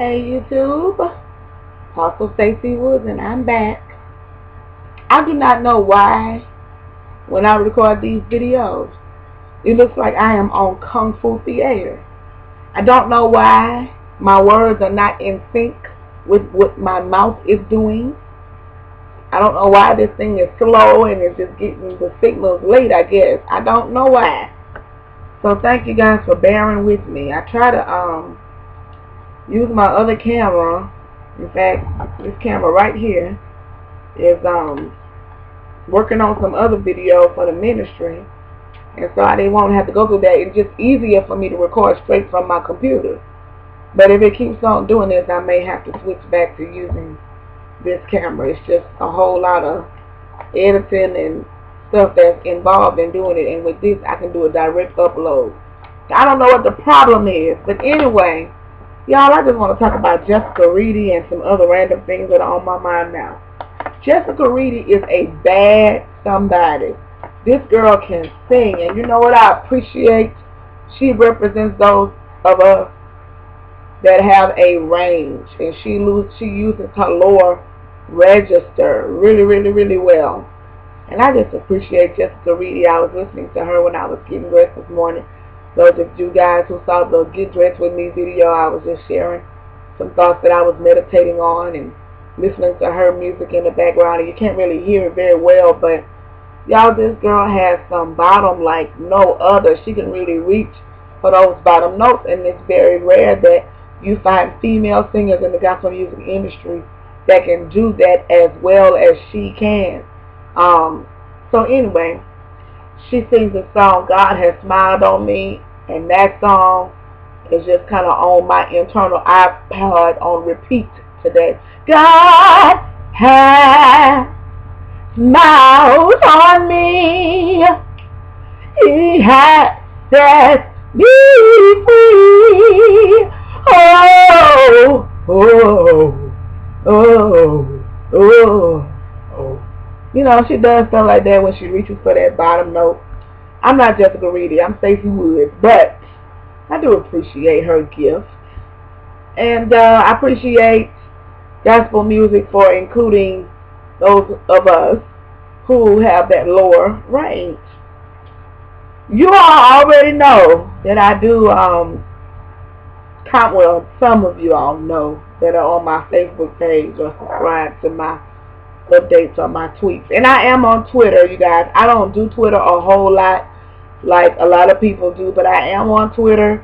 Hey YouTube, Apostle Stacey Woods, and I'm back. I do not know why when I record these videos, it looks like I am on Kung Fu Theater. I don't know why my words are not in sync with what my mouth is doing. I don't know why this thing is slow and it's just getting the signals late, I guess. I don't know why. So thank you guys for bearing with me. I try to use my other camera. In fact, this camera right here is working on some other video for the ministry, and so I didn't want to have to go through that. It's just easier for me to record straight from my computer. But if it keeps on doing this, I may have to switch back to using this camera. It's just a whole lot of editing and stuff that's involved in doing it, and with this I can do a direct upload. I don't know what the problem is, but anyway, y'all, I just want to talk about Jessica Reedy and some other random things that are on my mind now. Jessica Reedy is a bad somebody. This girl can sing, and you know what I appreciate? She represents those of us that have a range, and she uses her lower register really well. And I just appreciate Jessica Reedy. I was listening to her when I was getting dressed this morning. Those of you guys who saw the Get Dressed With Me video, I was just sharing some thoughts that I was meditating on and listening to her music in the background. And you can't really hear it very well, but y'all, this girl has some bottom like no other. She can really reach for those bottom notes, and it's very rare that you find female singers in the gospel music industry that can do that as well as she can. So anyway, she sings the song God Has Smiled on Me, and that song is just kind of on my internal iPod on repeat today. God has smiled on me, He has set me free. Oh, oh, oh, oh, oh. You know, she does stuff like that when she reaches for that bottom note. I'm not Jessica Reedy, I'm Stacey Woods, but I do appreciate her gift. And I appreciate gospel music for including those of us who have that lower range. You all already know that I do, well, some of you all know that are on my Facebook page or subscribe to my updates on my tweets. And I am on Twitter, you guys. I don't do Twitter a whole lot like a lot of people do, but I am on Twitter.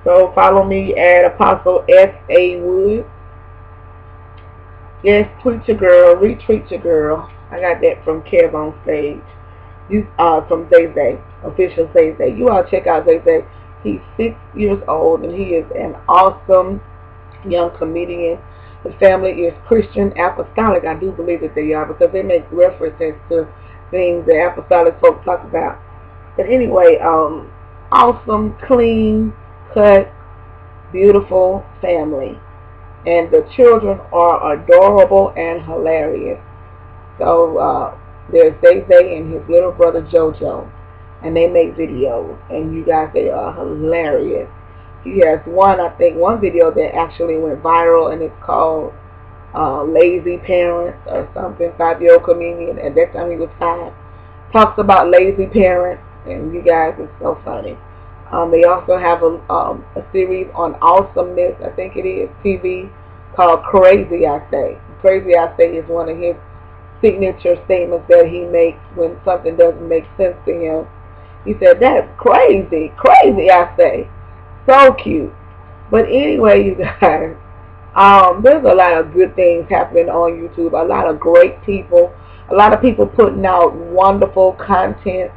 So follow me at Apostle S.A. Woods. Yes, tweet your girl, retweet your girl. I got that from Kev on stage. From ZayZay, official ZayZay. You all check out ZayZay. He's 6 years old, and he is an awesome young comedian. The family is Christian apostolic. I do believe that they are, because they make references to things that apostolic folks talk about. But anyway, awesome, clean cut, beautiful family. And the children are adorable and hilarious. So there's ZayZay and his little brother JoJo, and they make videos. And you guys, they are hilarious. He has one video that actually went viral, and it's called Lazy Parents or something. 5-year-old comedian. At that time he was 5. Talks about lazy parents, and you guys, it's so funny. They also have a series on awesomeness, I think it is, TV, called Crazy I Say. Crazy I Say is one of his signature statements that he makes when something doesn't make sense to him. He said, "That's crazy, crazy I say." So cute. But anyway, you guys, there's a lot of good things happening on YouTube. A lot of great people. A lot of people putting out wonderful content.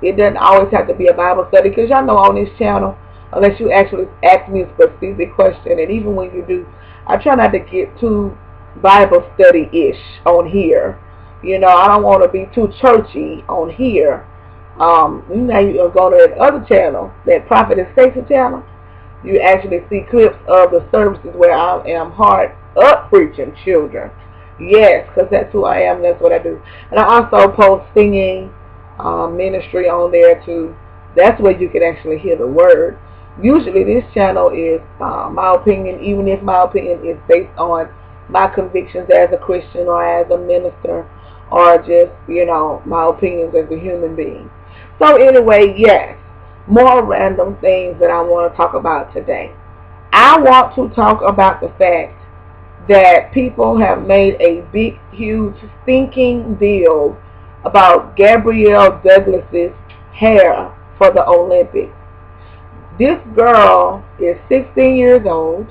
It doesn't always have to be a Bible study, because y'all know on this channel, unless you actually ask me a specific question, and even when you do, I try not to get too Bible study-ish on here. You know, I don't want to be too churchy on here. Now you go to that other channel, that Prophetess Stacey channel, you actually see clips of the services where I am hard up preaching children. Yes, because that's who I am, that's what I do. And I also post singing ministry on there too. That's where you can actually hear the word. Usually this channel is my opinion, even if my opinion is based on my convictions as a Christian or as a minister, or just, you know, my opinions as a human being. So anyway, yes, more random things that I want to talk about today. I want to talk about the fact that people have made a big, huge, stinking deal about Gabrielle Douglas's hair for the Olympics. This girl is 16 years old.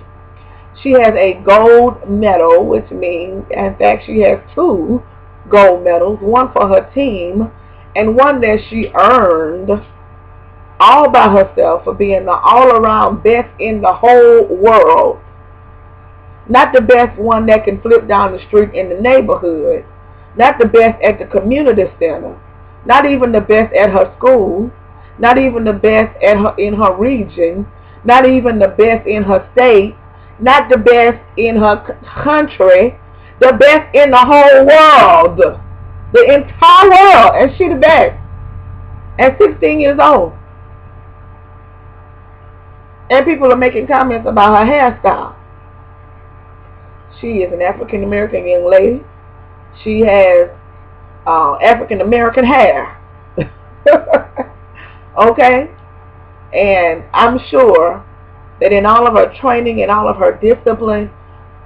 She has a gold medal, which means, in fact, she has 2 gold medals, one for her team and one that she earned all by herself for being the all-around best in the whole world. Not the best one that can flip down the street in the neighborhood. Not the best at the community center. Not even the best at her school. Not even the best in her region. Not even the best in her state. Not the best in her country. The best in the whole world. The entire world. And she the best. At 16 years old. And people are making comments about her hairstyle. She is an African American young lady. She has African American hair. Okay? And I'm sure that in all of her training and all of her discipline,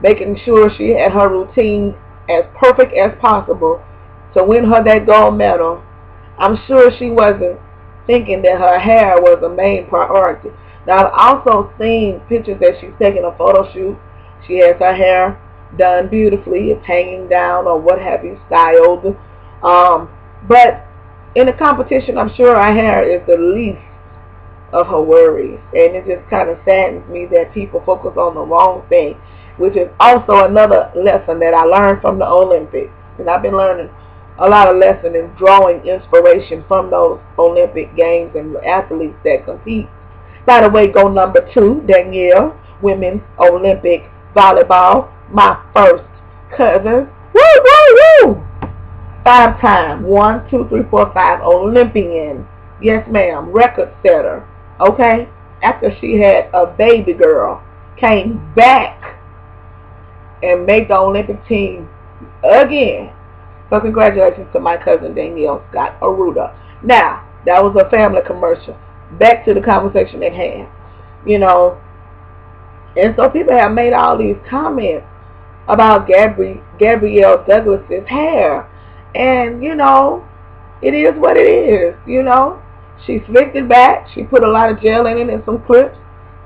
making sure she had her routine as perfect as possible to win her that gold medal, I'm sure she wasn't thinking that her hair was a main priority. Now, I've also seen pictures that she's taking a photo shoot. She has her hair done beautifully. It's hanging down or what have you, styled. But in the competition, I'm sure her hair is the least of her worries. And it just kind of saddens me that people focus on the wrong thing, which is also another lesson that I learned from the Olympics. And I've been learning a lot of lessons and drawing inspiration from those Olympic Games and athletes that compete. By the way, go number 2, Danielle, Women's Olympic Volleyball, my first cousin. Woo, woo, woo! 5-time, 1, 2, 3, 4, 5 Olympian. Yes, ma'am, record setter. Okay? After she had a baby girl, came back and made the Olympic team again. So congratulations to my cousin Danielle Scott Aruda. Now, that was a family commercial. Back to the conversation at hand. You know, and so people have made all these comments about Gabrielle Douglas's hair. And, you know, it is what it is, you know. She slicked it back. She put a lot of gel in it and some clips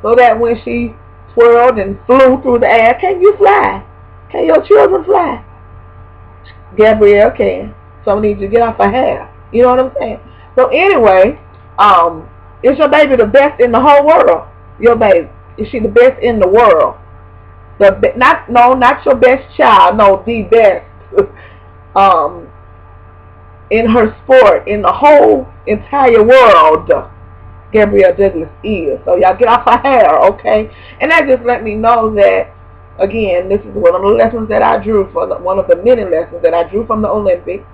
so that when she twirled and flew through the air, can you fly? Can your children fly? Gabrielle can. So I need you to get off her hair. You know what I'm saying? So anyway, is your baby the best in the whole world? Your baby. Is she the best in the world? Not your best child. No, the best. In her sport, in the whole entire world, Gabrielle Douglas is. So y'all get off her hair, okay? And that just let me know that, again, this is one of the lessons that I drew one of the many lessons that I drew from the Olympics.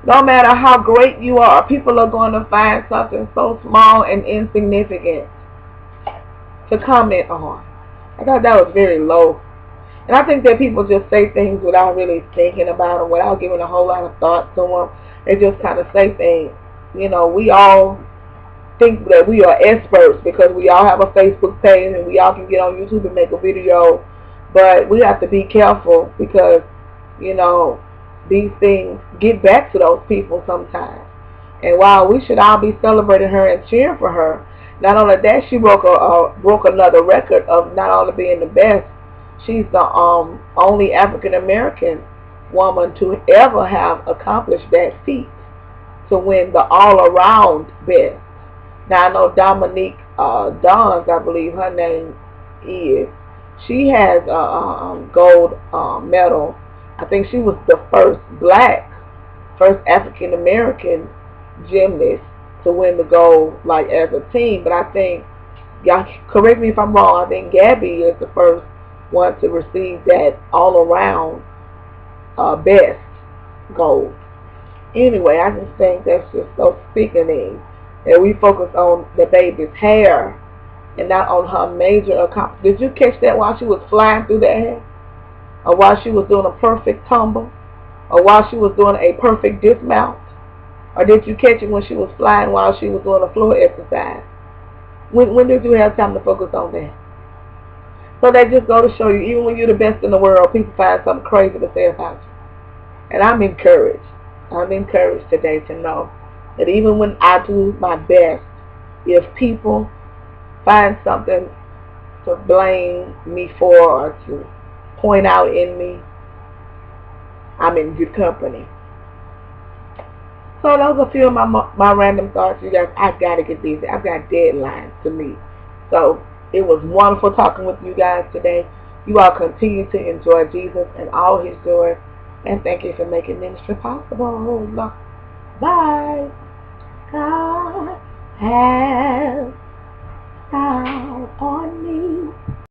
No matter how great you are, people are going to find something so small and insignificant to comment on. I thought that was very low. And I think that people just say things without really thinking about them, without giving a whole lot of thought to them. They just kind of say things. You know, we all think that we are experts because we all have a Facebook page and we all can get on YouTube and make a video. But we have to be careful because, you know, these things get back to those people sometimes. And while we should all be celebrating her and cheering for her, not only that, she broke another record of not only being the best, she's the only African American woman to ever have accomplished that feat, to win the all-around best. Now I know Dominique Dons, I believe her name is. She has a gold medal. I think she was the first African American gymnast to win the gold, like as a team. But I think, y'all correct me if I'm wrong, I think Gabby is the first one to receive that all-around best gold. Anyway, I just think that's just so sickening that we focus on the baby's hair and not on her major accomplishment. Did you catch that while she was flying through the air? Or while she was doing a perfect tumble? Or while she was doing a perfect dismount? Or did you catch it when she was flying while she was doing a floor exercise? When did you have time to focus on that? So that just go to show you, even when you're the best in the world, people find something crazy to say about you. And I'm encouraged. I'm encouraged today to know that even when I do my best, if people find something to blame me for or to point out in me, I'm in good company. So those are a few of my random thoughts, you guys. I've got to get busy. I've got deadlines to meet. So it was wonderful talking with you guys today. You all continue to enjoy Jesus and all his joy. And thank you for making ministry possible. Bye. God has style on me.